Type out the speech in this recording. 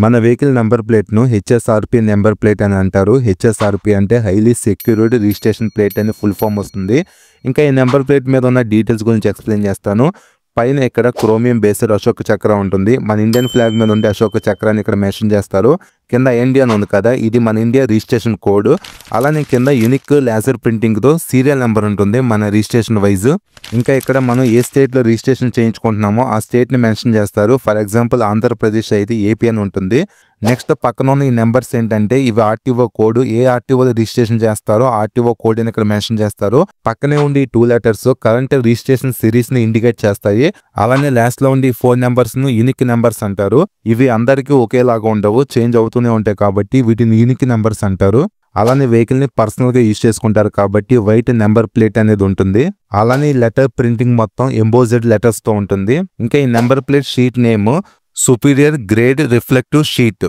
మన vehicle number ప్లేట్ను HSRP number plate అని అంటారు. హెచ్ఎస్ఆర్పి అంటే హైలీ సెక్యూర్డ్ రిజిస్ట్రేషన్ ప్లేట్ అని ఫుల్ ఫామ్ వస్తుంది. ఇంకా ఈ నెంబర్ ప్లేట్ మీద ఉన్న డీటెయిల్స్ గురించి ఎక్స్ప్లెయిన్ చేస్తాను. పైన ఇక్కడ క్రోమియం బేస్డ్ అశోక చక్ర ఉంటుంది. మన ఇండియన్ ఫ్లాగ్ మీద ఉండే అశోక చక్రాన్ని ఇక్కడ మెన్షన్ చేస్తారు. కింద ఇండియన్ ఉంది కదా, ఇది మన ఇండియా రిజిస్ట్రేషన్ కోడ్. అలానే కింద యూనిక్ లేజర్ ప్రింటింగ్తో సీరియల్ నెంబర్ ఉంటుంది మన రిజిస్ట్రేషన్ వైజ్. ఇంకా ఇక్కడ మనం ఏ స్టేట్లో రిజిస్ట్రేషన్ చేయించుకుంటున్నామో ఆ స్టేట్ని మెన్షన్ చేస్తారు. ఫర్ ఎగ్జాంపుల్ ఆంధ్రప్రదేశ్ అయితే ఏపీ అని ఉంటుంది. నెక్స్ట్ పక్కన ఉన్న ఈ నెంబర్స్ ఏంటంటే ఇవి ఆర్టీఓ కోడ్. ఏ ఆర్టీఓ రిజిస్ట్రేషన్ చేస్తారో ఆర్టీఓ కోడ్ అని ఇక్కడ మెన్షన్ చేస్తారు. పక్కనే ఉండి 2 లెటర్స్ కరెంట్ రిజిస్ట్రేషన్ సిరీస్ ని ఇండికేట్ చేస్తాయి. అలానే లాస్ట్ లో ఉండి 4 నెంబర్స్ ను యూనిక్ నెంబర్స్ అంటారు. ఇవి అందరికీ ఒకేలాగా ఉండవు, చేంజ్ అవుతూనే ఉంటాయి కాబట్టి వీటిని యూనిక్ నెంబర్స్ అంటారు. అలానే వెహికల్ ని పర్సనల్ గా యూజ్ చేసుకుంటారు కాబట్టి వైట్ నెంబర్ ప్లేట్ అనేది ఉంటుంది. అలానే ఈ లెటర్ ప్రింటింగ్ మొత్తం ఎంబోజ్డ్ లెటర్స్ తో ఉంటుంది. ఇంకా ఈ number plate sheet name superior grade reflective sheet.